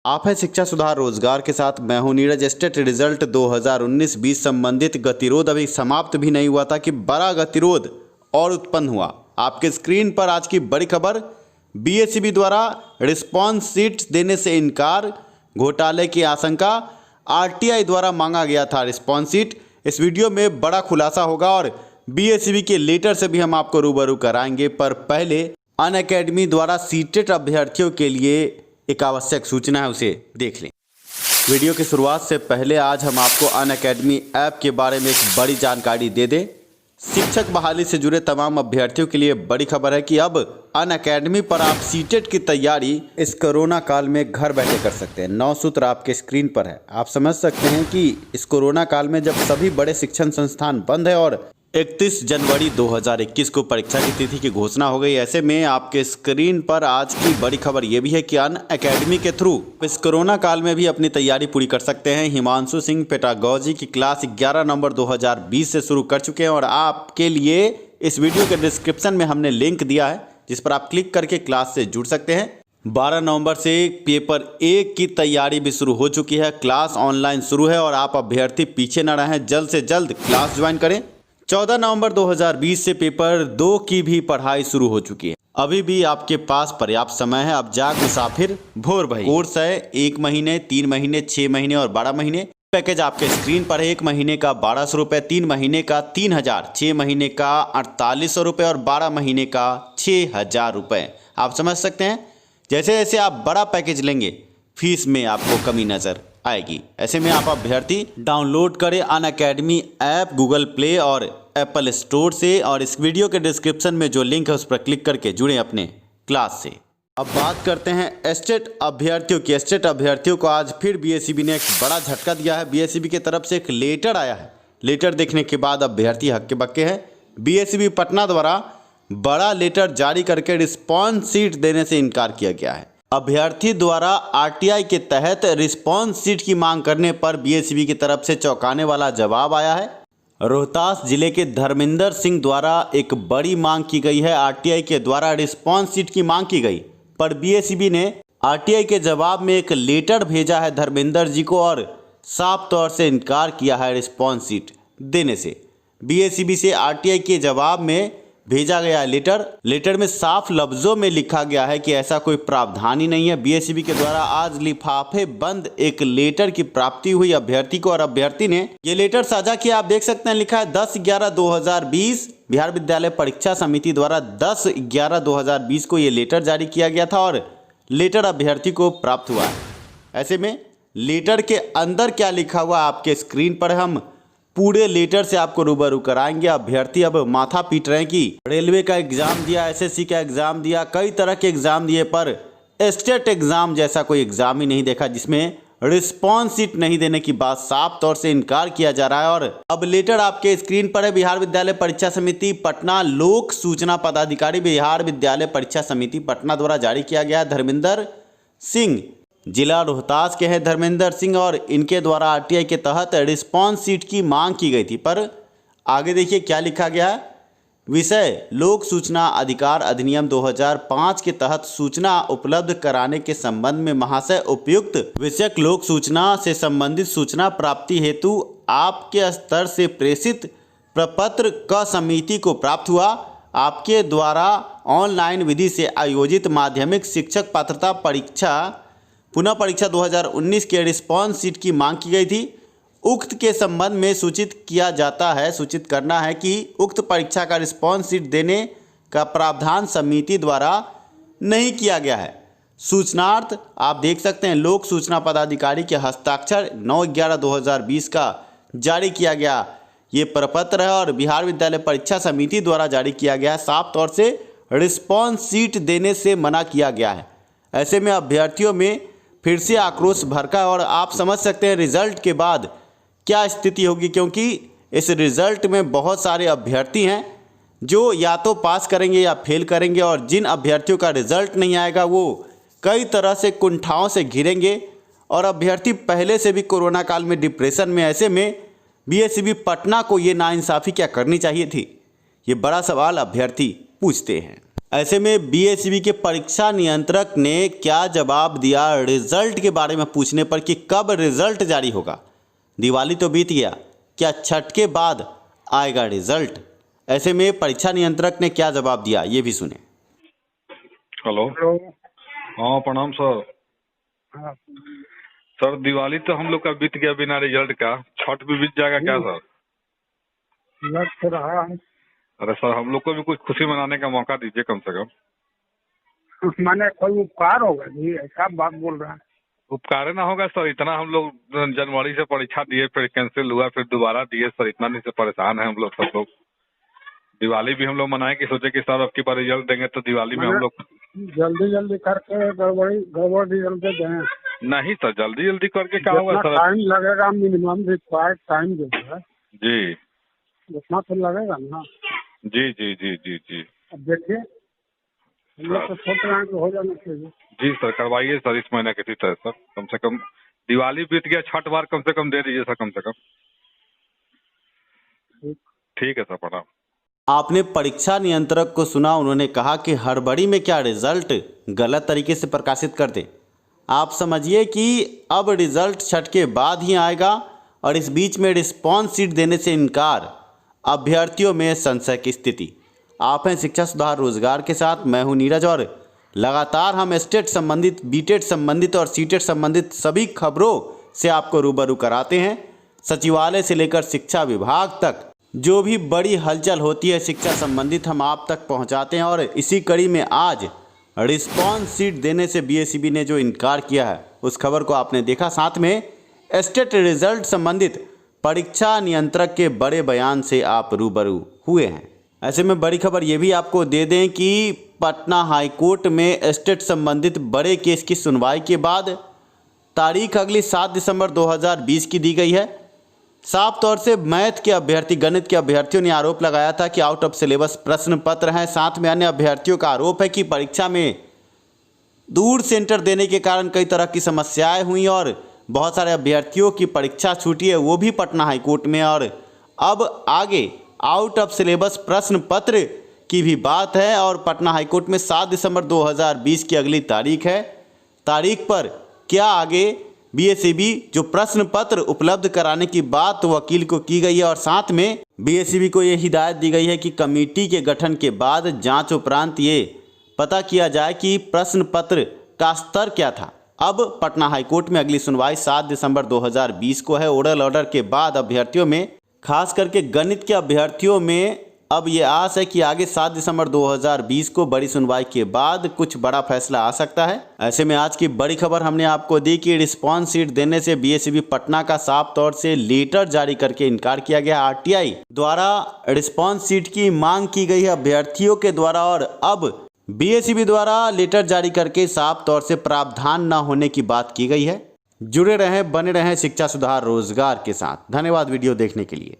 आप है शिक्षा सुधार रोजगार के साथ। मैं हूं नीरज। स्टेट रिजल्ट 2019-20 संबंधित गतिरोध अभी समाप्त भी नहीं हुआ था कि बड़ा गतिरोध और उत्पन्न हुआ। आपके स्क्रीन पर आज की बड़ी खबर, बीएसईबी द्वारा रिस्पॉन्स शीट्स देने से इनकार, घोटाले की आशंका, आरटीआई द्वारा मांगा गया था रिस्पॉन्स शीट। इस वीडियो में बड़ा खुलासा होगा और बीएसईबी के लेटर से भी हम आपको रूबरू कराएंगे। पर पहले अनअकैडमी द्वारा सीटेट अभ्यर्थियों के लिए एक आवश्यक सूचना है, उसे देख लें। वीडियो की शुरुआत से पहले आज हम आपको अनअकैडमी ऐप के बारे में एक बड़ी जानकारी दे दें। शिक्षक बहाली से जुड़े तमाम अभ्यर्थियों के लिए बड़ी खबर है कि अब अनअकैडमी पर आप सीटेट की तैयारी इस कोरोना काल में घर बैठे कर सकते हैं। 9 सूत्र आपके स्क्रीन पर है। आप समझ सकते हैं कि इस कोरोना काल में जब सभी बड़े शिक्षण संस्थान बंद है और 31 जनवरी 2021 को परीक्षा की तिथि की घोषणा हो गई, ऐसे में आपके स्क्रीन पर आज की बड़ी खबर यह भी है कि अनअकैडमी के थ्रू इस कोरोना काल में भी अपनी तैयारी पूरी कर सकते हैं। हिमांशु सिंह पेडागॉजी की क्लास 11 नवंबर 2020 से शुरू कर चुके हैं और आपके लिए इस वीडियो के डिस्क्रिप्शन में हमने लिंक दिया है, जिस पर आप क्लिक करके क्लास से जुड़ सकते हैं। 12 नवंबर से पेपर 1 की तैयारी भी शुरू हो चुकी है। क्लास ऑनलाइन शुरू है और आप अभ्यर्थी पीछे न रहें, जल्द से जल्द क्लास ज्वाइन करें। 14 नवंबर 2020 से पेपर 2 की भी पढ़ाई शुरू हो चुकी है। अभी भी आपके पास पर्याप्त समय है। अब जाग मुसाफिर भोर भई। कोर्स है 1 महीने, 3 महीने, 6 महीने और 12 महीने। पैकेज आपके स्क्रीन पर है। 1 महीने का 1200 रुपये, 3 महीने का 3000, 6 महीने का 4800 रुपये और 12 महीने का 6000 रुपये। आप समझ सकते हैं, जैसे जैसे आप बड़ा पैकेज लेंगे फीस में आपको कमी नजर आएगी। ऐसे में आप अभ्यर्थी डाउनलोड करें अनअकैडमी ऐप गूगल प्ले और एप्पल स्टोर से, और इस वीडियो के डिस्क्रिप्शन में जो लिंक है उस पर क्लिक करके जुड़ें अपने क्लास से। अब बात करते हैं स्टेट अभ्यर्थियों की। स्टेट अभ्यर्थियों को आज फिर बीएसईबी ने एक बड़ा झटका दिया है। बीएसईबी की तरफ से एक लेटर आया है। लेटर देखने के बाद अभ्यर्थी हक्के बक्के हैं। बीएसईबी पटना द्वारा बड़ा लेटर जारी करके रिस्पॉन्स शीट देने से इनकार किया गया है। अभ्यर्थी द्वारा आरटीआई के तहत रिस्पॉन्स शीट की मांग करने पर बीएसईबी की तरफ से चौंकाने वाला जवाब आया है। रोहतास जिले के धर्मेंद्र सिंह द्वारा एक बड़ी मांग की गई है। आरटीआई के द्वारा रिस्पॉन्स शीट की मांग की गई, पर बीएसईबी ने आरटीआई के जवाब में एक लेटर भेजा है धर्मेंद्र जी को और साफ तौर से इनकार किया है रिस्पॉन्स शीट देने से। बीएसईबी से आरटीआई के जवाब में भेजा गया लेटर में साफ लफ्जों में लिखा गया है कि ऐसा कोई प्रावधान ही नहीं है। बीएसईबी के द्वारा आज लिफाफे बंद एक लेटर की प्राप्ति हुई अभ्यर्थी को और अभ्यर्थी ने ये लेटर साझा किया। आप देख सकते हैं, लिखा है 10/11/2020 बिहार विद्यालय परीक्षा समिति द्वारा 10/11/2020 को ये लेटर जारी किया गया था और लेटर अभ्यर्थी को प्राप्त हुआ है। ऐसे में लेटर के अंदर क्या लिखा हुआ आपके स्क्रीन पर हम पूरे लेटर से आपको रूबरू कराएंगे। अभ्यर्थी अब माथा पीट रहे हैं कि रेलवे का एग्जाम दिया, एसएससी का एग्जाम दिया, कई तरह के एग्जाम दिए, पर स्टेट एग्जाम जैसा कोई एग्जाम ही नहीं देखा जिसमें रिस्पॉन्स शीट नहीं देने की बात साफ तौर से इनकार किया जा रहा है। और अब लेटर आपके स्क्रीन पर है। बिहार विद्यालय परीक्षा समिति पटना लोक सूचना पदाधिकारी बिहार विद्यालय परीक्षा समिति पटना द्वारा जारी किया गया। धर्मेंद्र सिंह जिला रोहतास के हैं धर्मेंद्र सिंह, और इनके द्वारा आरटीआई के तहत रिस्पॉन्स शीट की मांग की गई थी। पर आगे देखिए क्या लिखा गया है। विषय लोक सूचना अधिकार अधिनियम 2005 के तहत सूचना उपलब्ध कराने के संबंध में महाशय उपयुक्त विषयक लोक सूचना से संबंधित सूचना प्राप्ति हेतु आपके स्तर से प्रेषित प्रपत्र क समिति को प्राप्त हुआ। आपके द्वारा ऑनलाइन विधि से आयोजित माध्यमिक शिक्षक पात्रता परीक्षा पुनः परीक्षा 2019 के रिस्पॉन्स शीट की मांग की गई थी। उक्त के संबंध में सूचित करना है कि उक्त परीक्षा का रिस्पॉन्स शीट देने का प्रावधान समिति द्वारा नहीं किया गया है। सूचनार्थ आप देख सकते हैं लोक सूचना पदाधिकारी के हस्ताक्षर 9/11/2020 का जारी किया गया ये प्रपत्र है और बिहार विद्यालय परीक्षा समिति द्वारा जारी किया गया। साफ तौर से रिस्पॉन्स शीट देने से मना किया गया है। ऐसे में अभ्यर्थियों में फिर से आक्रोश भड़का और आप समझ सकते हैं रिजल्ट के बाद क्या स्थिति होगी, क्योंकि इस रिजल्ट में बहुत सारे अभ्यर्थी हैं जो या तो पास करेंगे या फेल करेंगे, और जिन अभ्यर्थियों का रिजल्ट नहीं आएगा वो कई तरह से कुंठाओं से घिरेंगे और अभ्यर्थी पहले से भी कोरोना काल में डिप्रेशन में। ऐसे में बीएसईबी पटना को ये नाइंसाफ़ी क्या करनी चाहिए थी, ये बड़ा सवाल अभ्यर्थी पूछते हैं। ऐसे में बीएसईबी के परीक्षा नियंत्रक ने क्या जवाब दिया रिजल्ट के बारे में पूछने पर कि कब रिजल्ट जारी होगा? दिवाली तो बीत गया, क्या छठ के बाद आएगा रिजल्ट? ऐसे में परीक्षा नियंत्रक ने क्या जवाब दिया, ये भी सुने। हेलो। हाँ प्रणाम सर। हाँ, सर दिवाली तो हम लोग का बीत गया बिना रिजल्ट का, छठ भी बीत जाएगा क्या सर? लग तो रहा है। अरे सर हम लोग को भी कुछ खुशी मनाने का मौका दीजिए कम से कम। माने कोई उपकार होगा जी, ऐसा बात बोल रहा है। उपकार ना होगा सर, इतना हम लोग जनवरी से परीक्षा दिए, फिर कैंसिल हुआ, फिर दोबारा दिए सर, इतना नहीं से परेशान है हम लोग सब लोग। दिवाली भी हम लोग मनाए कि सोचे कि सर अब की बार रिजल्ट देंगे तो दिवाली में हम लोग जल्दी जल्दी करके गड़बड़ रिजल्ट दे दें। नहीं सर, जल्दी जल्दी करके क्या होगा सर? टाइम लगेगा, मिनिमम रिक्वायर्ड टाइम जो है जी उतना तो लगेगा ना। जी जी जी जी जी। अब देखिए हम लोग तो सोच रहे हैं कि हो जाना चाहिए। जी सर करवाइए सर, इस महीने किसी तरह सर, कम से कम दिवाली बीत गया, छठ बार कम से कम दे दीजिए सर, कम से कम। ठीक है सर, प्रणाम। आपने परीक्षा नियंत्रक को सुना, उन्होंने कहा कि हड़बड़ी में क्या रिजल्ट गलत तरीके से प्रकाशित कर दे। आप समझिए कि अब रिजल्ट छठ के बाद ही आएगा और इस बीच में रिस्पॉन्स शीट देने से इनकार, अभ्यर्थियों में संशय की स्थिति। आप हैं शिक्षा सुधार रोजगार के साथ, मैं हूं नीरज और लगातार हम स्टेट संबंधित, बीटेट संबंधित और सीटेट संबंधित सभी खबरों से आपको रूबरू कराते हैं। सचिवालय से लेकर शिक्षा विभाग तक जो भी बड़ी हलचल होती है शिक्षा संबंधित, हम आप तक पहुंचाते हैं। और इसी कड़ी में आज रिस्पॉन्स शीट देने से बीएसईबी ने जो इनकार किया है, उस खबर को आपने देखा। साथ में स्टेट रिजल्ट संबंधित परीक्षा नियंत्रक के बड़े बयान से आप रूबरू हुए हैं। ऐसे में बड़ी खबर ये भी आपको दे दें कि पटना हाईकोर्ट में स्टेट संबंधित बड़े केस की सुनवाई के बाद तारीख अगली 7 दिसंबर 2020 की दी गई है। साफ तौर से मैथ के अभ्यर्थी, गणित के अभ्यर्थियों ने आरोप लगाया था कि आउट ऑफ सिलेबस प्रश्न पत्र हैं। साथ में अन्य अभ्यर्थियों का आरोप है कि परीक्षा में दूर सेंटर देने के कारण कई तरह की समस्याएं हुई और बहुत सारे अभ्यर्थियों की परीक्षा छूटी है, वो भी पटना हाईकोर्ट में। और अब आगे आउट ऑफ सिलेबस प्रश्न पत्र की भी बात है और पटना हाईकोर्ट में 7 दिसंबर 2020 की अगली तारीख है। तारीख पर क्या आगे बीएसईबी जो प्रश्न पत्र उपलब्ध कराने की बात वकील को की गई है और साथ में बीएसईबी को ये हिदायत दी गई है कि कमेटी के गठन के बाद जांच उपरांत ये पता किया जाए कि प्रश्न पत्र का स्तर क्या था। अब पटना हाईकोर्ट में अगली सुनवाई 7 दिसंबर 2020 को है। ओरल ऑर्डर के बाद अभ्यर्थियों में, खास करके गणित के अभ्यर्थियों में अब ये आस है कि आगे 7 दिसंबर 2020 को बड़ी सुनवाई के बाद कुछ बड़ा फैसला आ सकता है। ऐसे में आज की बड़ी खबर हमने आपको दी कि रिस्पॉन्स शीट देने से बीएसईबी पटना का साफ तौर से लेटर जारी करके इनकार किया गया। आरटीआई द्वारा रिस्पॉन्स शीट की मांग की गई है अभ्यर्थियों के द्वारा और अब बीएसईबी द्वारा लेटर जारी करके साफ तौर से प्रावधान न होने की बात की गई है। जुड़े रहें, बने रहें शिक्षा सुधार रोजगार के साथ। धन्यवाद वीडियो देखने के लिए।